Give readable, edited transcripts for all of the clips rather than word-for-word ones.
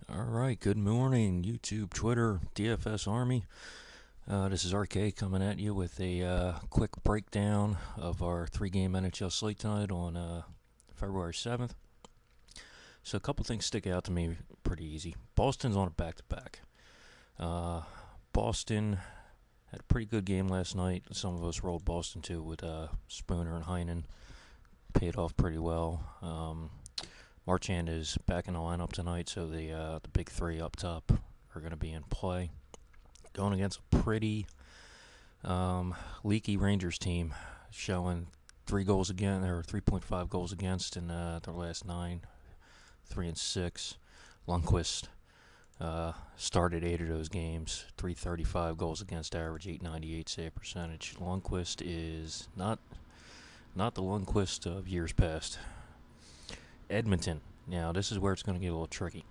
All right, good morning, YouTube, Twitter, DFS Army. This is RK coming at you with a quick breakdown of our three-game NHL slate tonight on February 7th. So a couple things stick out to me pretty easy. Boston's on a back-to-back. Boston had a pretty good game last night. Some of us rolled Boston too with Spooner and Heinen. Paid off pretty well. Marchand is back in the lineup tonight, so the big three up top are going to be in play. Going against a pretty leaky Rangers team, showing 3 goals again, or 3.5 goals against in their last 9, 3-6. Lundqvist started 8 of those games, 335 goals against average, 898 save percentage. Lundqvist is not the Lundqvist of years past. Edmonton. Now, this is where it's going to get a little tricky.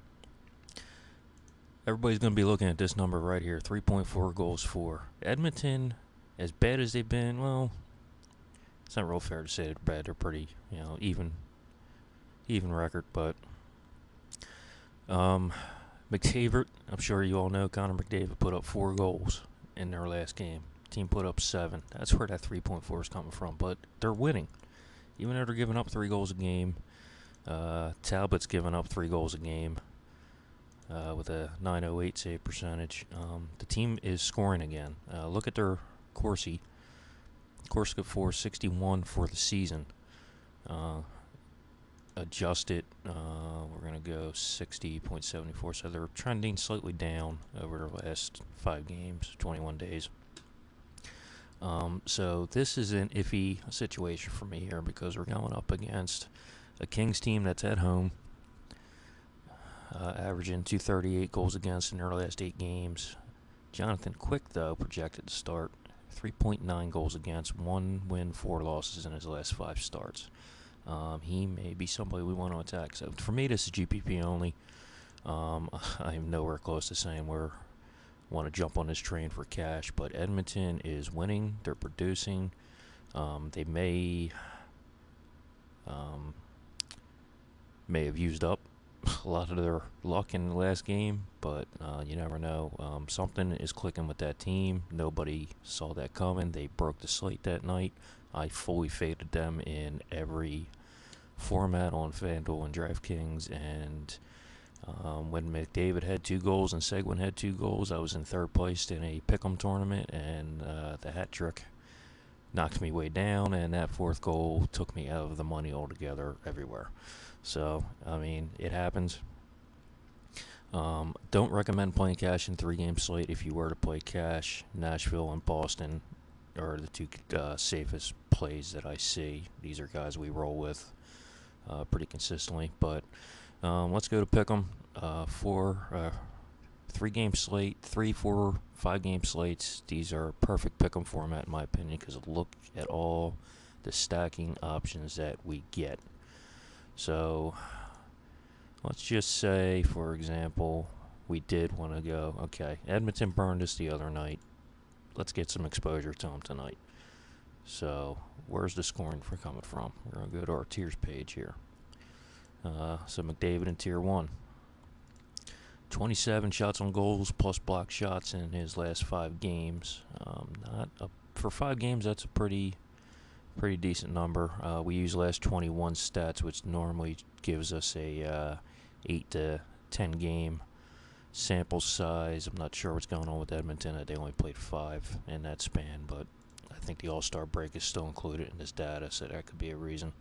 Everybody's going to be looking at this number right here, 3.4 goals for. Edmonton, as bad as they've been, well, it's not real fair to say they're bad. They're pretty, even record. But McDavid, I'm sure you all know, Connor McDavid put up 4 goals in their last game. Team put up 7. That's where that 3.4 is coming from. But they're winning. Even though they're giving up 3 goals a game, Talbot's giving up 3 goals a game with a 908 save percentage. The team is scoring again. Look at their Corsi. Corsica 461 for the season. Adjusted, we're going to go 60.74. So they're trending slightly down over their last 5 games, 21 days. So this is an iffy situation for me here because we're going up against a Kings team that's at home, averaging 238 goals against in their last 8 games. Jonathan Quick, though, projected to start 3.9 goals against, 1 win, 4 losses in his last 5 starts. He may be somebody we want to attack. So for me, this is GPP only. I'm nowhere close to saying we want to jump on this train for cash, but Edmonton is winning. They're producing. They may have used up a lot of their luck in the last game, but you never know. Something is clicking with that team. Nobody saw that coming. They broke the slate that night. I fully faded them in every format on FanDuel and DraftKings, and when McDavid had 2 goals and Seguin had 2 goals, I was in 3rd place in a Pick'Em tournament, and the hat trick knocked me way down, and that 4th goal took me out of the money altogether everywhere. So, I mean, it happens. Don't recommend playing cash in 3-game slate. If you were to play cash, Nashville and Boston are the 2 safest plays that I see. These are guys we roll with pretty consistently. But let's go to Pick'Em for 3-game slate, 3, 4, 5-game slates. These are perfect Pick'Em format in my opinion because look at all the stacking options that we get. So let's just say, for example, we did want to go, okay, Edmonton burned us the other night. Let's get some exposure to them tonight. So where's the scoring coming from? We're going to go to our tiers page here. So McDavid in tier 1. 27 shots on goals plus block shots in his last 5 games. For 5 games, that's a pretty decent number. We use last 21 stats, which normally gives us a 8 to 10 game sample size. I'm not sure what's going on with Edmonton. They only played 5 in that span, but I think the All-Star break is still included in this data, so that could be a reason.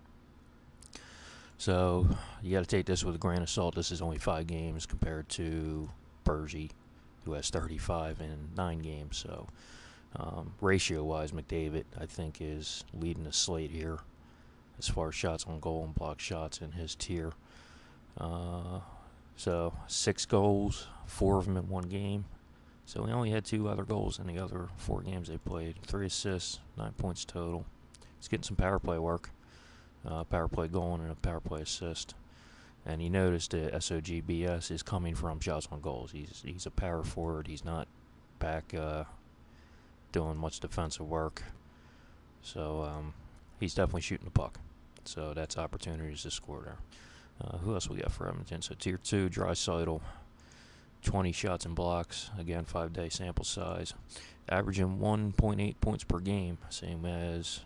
So you got to take this with a grain of salt. This is only 5 games compared to Bergie, who has 35 in 9 games. So ratio-wise, McDavid, I think, is leading the slate here as far as shots on goal and block shots in his tier. So 6 goals, 4 of them in 1 game. So we only had 2 other goals in the other 4 games they played. 3 assists, 9 points total. He's getting some power play work. Power play goal and a power play assist. And you notice the SOGBS is coming from shots on goals. He's a power forward. He's not back doing much defensive work. So he's definitely shooting the puck. So that's opportunities to score there. Who else we got for Edmonton? So tier 2, Draisaitl. 20 shots and blocks. Again, 5-day sample size. Averaging 1.8 points per game, same as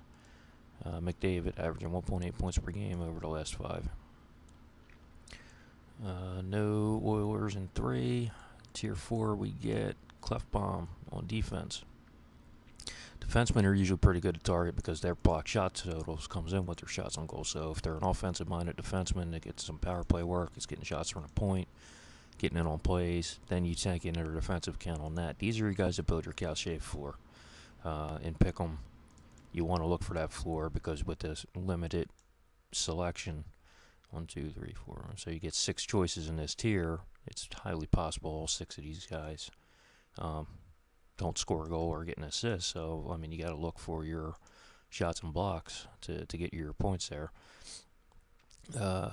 McDavid, averaging 1.8 points per game over the last 5. No Oilers in 3. Tier 4, we get Clefbaum on defense. Defensemen are usually pretty good at target because their block shot totals comes in with their shots on goal. So if they're an offensive-minded defenseman, they get some power play work. It's getting shots from the point, getting in on plays. Then you tank in their defensive count on that. These are your guys that build your cow shape for. In Pick'Em, you want to look for that floor because with this limited selection, 1, 2, 3, 4, so you get 6 choices in this tier. It's highly possible all 6 of these guys don't score a goal or get an assist. So, I mean, you got to look for your shots and blocks to get your points there.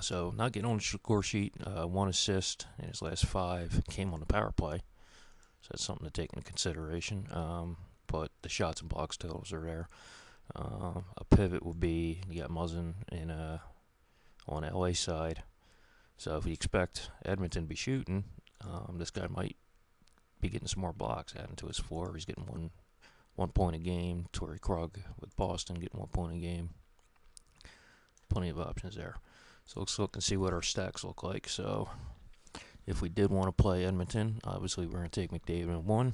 So, not getting on the score sheet. 1 assist in his last 5 came on the power play. So, that's something to take into consideration. But the shots and blocks totals are there. A pivot would be, you got Muzzin in on the LA side. So if you expect Edmonton to be shooting, this guy might be getting some more blocks adding to his floor. He's getting one point a game. Torrey Krug with Boston getting 1 point a game. Plenty of options there. So let's look and see what our stacks look like. So if we did want to play Edmonton, obviously we're going to take McDavid in 1.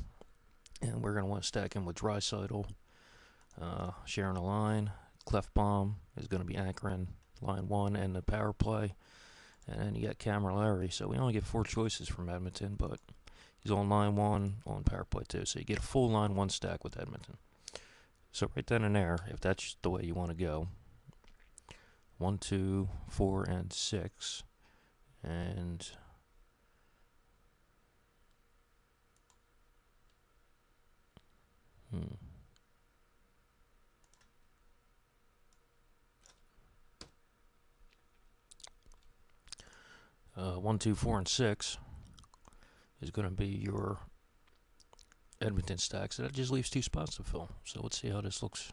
And we're going to want to stack him with Draisaitl, sharing a line. Clefbaum is going to be anchoring line 1 and the power play. And then you got Camilleri. So we only get 4 choices from Edmonton, but he's on line 1, on power play 2. So you get a full line 1 stack with Edmonton. So right then and there, if that's the way you want to go, 1, 2, 4, and 6. And 1, 2, 4, and 6 is going to be your Edmonton stack. So that just leaves 2 spots to fill. So let's see how this looks.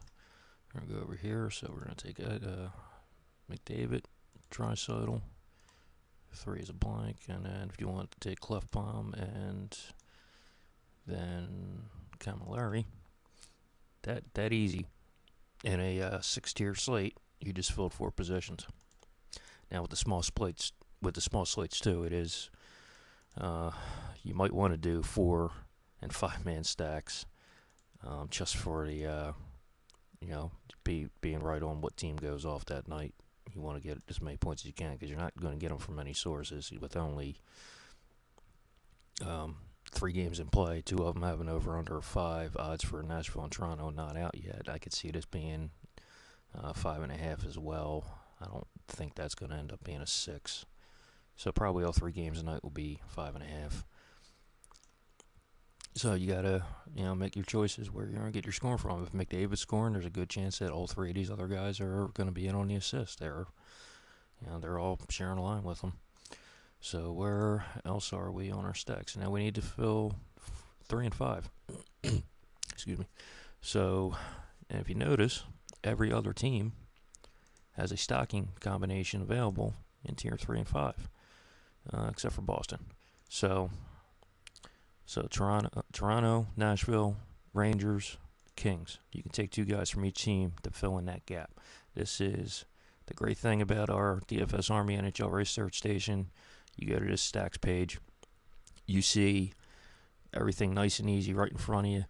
We're going to go over here. So we're going to take McDavid, Draisaitl. 3 is a blank. And then if you want to take Clefbaum and then Camilleri, that easy. In a 6-tier slate, you just filled 4 positions. Now with the small slates too, it is you might want to do 4 and 5-man stacks, just for the being right on what team goes off that night. You want to get as many points as you can because you're not going to get them from many sources. With only 3 games in play, 2 of them having over under 5, odds for Nashville and Toronto not out yet. I could see this being 5.5 as well. I don't think that's going to end up being a 6. So probably all 3 games tonight will be 5.5. So you gotta, make your choices where you're gonna get your scoring from. If McDavid's scoring, there's a good chance that all 3 of these other guys are gonna be in on the assist. They're all sharing a line with them. So where else are we on our stacks? Now we need to fill 3 and 5. Excuse me. So, and if you notice, every other team has a stocking combination available in tier 3 and 5, except for Boston. So Toronto, Nashville, Rangers, Kings. You can take 2 guys from each team to fill in that gap. This is the great thing about our DFS Army NHL Research Station. You go to this stacks page, you see everything nice and easy right in front of you.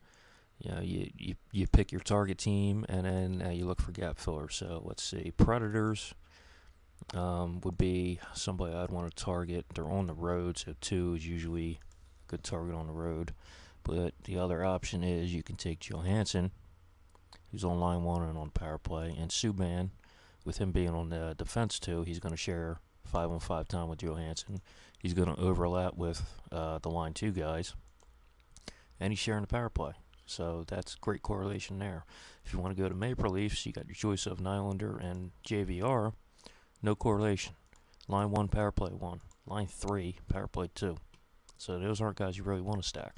You pick your target team, and then you look for gap fillers. So let's see, Predators would be somebody I'd want to target. They're on the road, so 2 is usually a good target on the road. But the other option is you can take Johansson, who's on line 1 and on power play, and Subban, with him being on the defense too, he's going to share 5-on-5 time with Johansson. He's going to overlap with the line 2 guys, and he's sharing the power play. So that's great correlation there. If you want to go to Maple Leafs, you got your choice of Nylander and JVR. No correlation. Line 1, power play 1. Line 3, power play 2. So those aren't guys you really want to stack.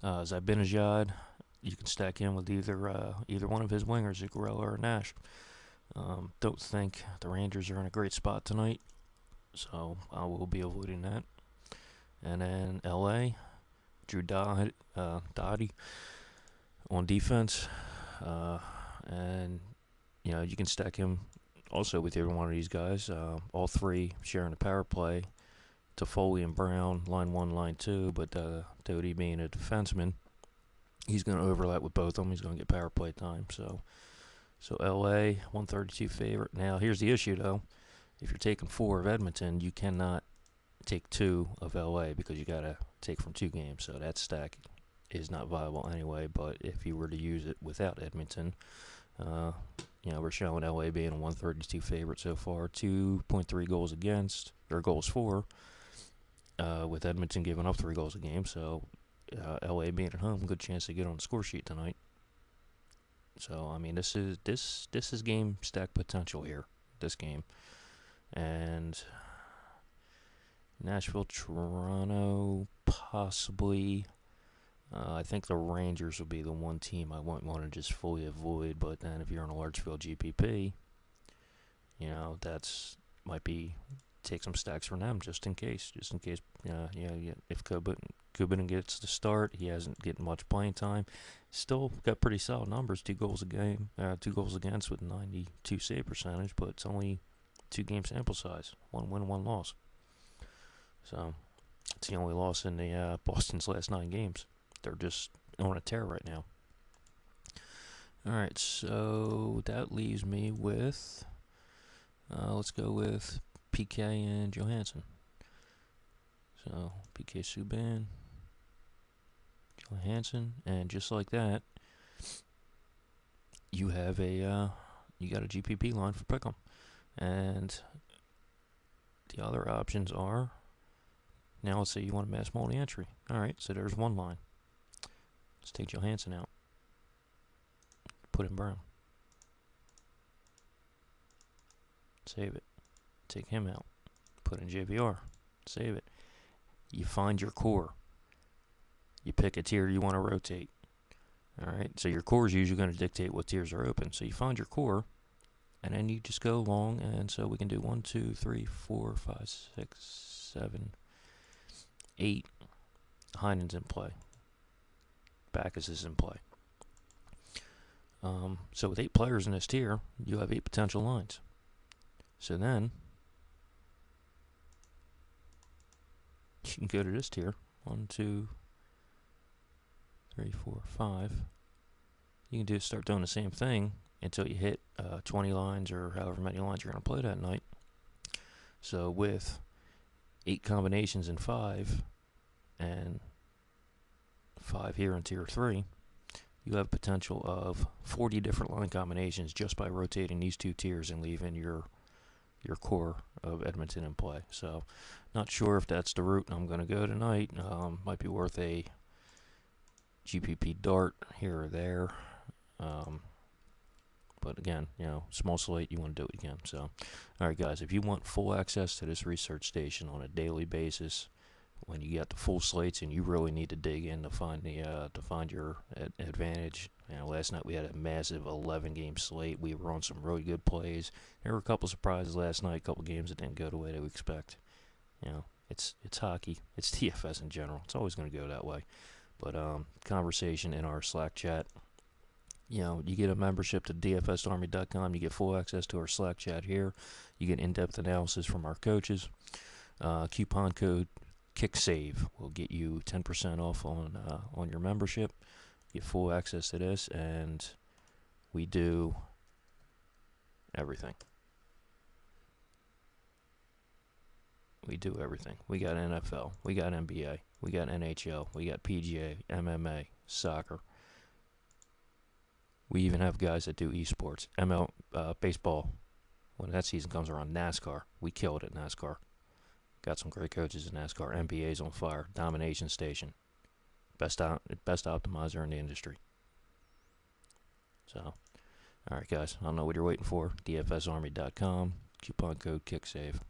Zibanejad, you can stack him with either one of his wingers, Zuccarello or Nash. Don't think the Rangers are in a great spot tonight, so I will be avoiding that. And then LA, Dottie on defense. And, you can stack him also with either one of these guys. All three sharing the power play. Toffoli and Brown, line one, line two, but Doty being a defenseman, he's going to overlap with both of them. He's going to get power play time. So LA, 132 favorite. Now, here's the issue, though. If you're taking 4 of Edmonton, you cannot take 2 of LA because you got to take from 2 games. So that stack is not viable anyway. But if you were to use it without Edmonton, we're showing LA being a 132 favorite so far. 2.3 goals against, or goals for, with Edmonton giving up 3 goals a game. So LA being at home, good chance to get on the score sheet tonight. So I mean, this is game stack potential here. This game, and Nashville, Toronto, possibly. I think the Rangers would be the one team I wouldn't want to just fully avoid. But then if you're in a large field GPP, that's might be take some stacks from them just in case. If Kubin gets the start, he hasn't getting much playing time. Still got pretty solid numbers, 2 goals a game, 2 goals against with 92 save percentage, but it's only 2 game sample size, 1 win, 1 loss. So it's the only loss in the Boston's last 9 games. They're just on a tear right now. All right, so that leaves me with, let's go with PK and Johansson. So PK Subban, Johansson, and just like that, you have you got a GPP line for Pick'Em. And the other options are, now let's say you want a mass multi-entry. All right, so there's one line. Let's take Johansson out. Put in Brown. Save it. Take him out. Put in JVR. Save it. You find your core. You pick a tier you want to rotate. All right, so your core is usually going to dictate what tiers are open. So you find your core, and then you just go along. And so we can do 1, 2, 3, 4, 5, 6, 7, 8. Heinen's in play. Backus is in play. So with 8 players in this tier, you have 8 potential lines. So then you can go to this tier. 1, 2, 3, 4, 5. You can start doing the same thing until you hit 20 lines or however many lines you're going to play that night. So with 8 combinations in 5 and 5 here in tier 3, you have potential of 40 different line combinations just by rotating these 2 tiers and leaving your core of Edmonton in play. So not sure if that's the route I'm going to go tonight. Might be worth a GPP dart here or there. But again, small slate, you want to do it again. So, all right, guys, if you want full access to this research station on a daily basis, when you get the full slates and you really need to dig in to find your advantage. Last night we had a massive 11-game slate. We were on some really good plays. There were a couple surprises last night, a couple games that didn't go the way that we expect. It's hockey. It's TFS in general. It's always going to go that way. But conversation in our Slack chat. You get a membership to dfsarmy.com. You get full access to our Slack chat here. You get in-depth analysis from our coaches. Coupon code KickSave will get you 10% off on your membership. Get full access to this, and we do everything. We do everything. We got NFL. We got NBA. We got NHL. We got PGA, MMA, soccer. We even have guys that do esports. Baseball. When that season comes around, NASCAR. We kill it at NASCAR. Got some great coaches in NASCAR. NBA's on fire. Domination Station. Best optimizer in the industry. So, all right, guys. I don't know what you're waiting for. dfsarmy.com. Coupon code KickSave.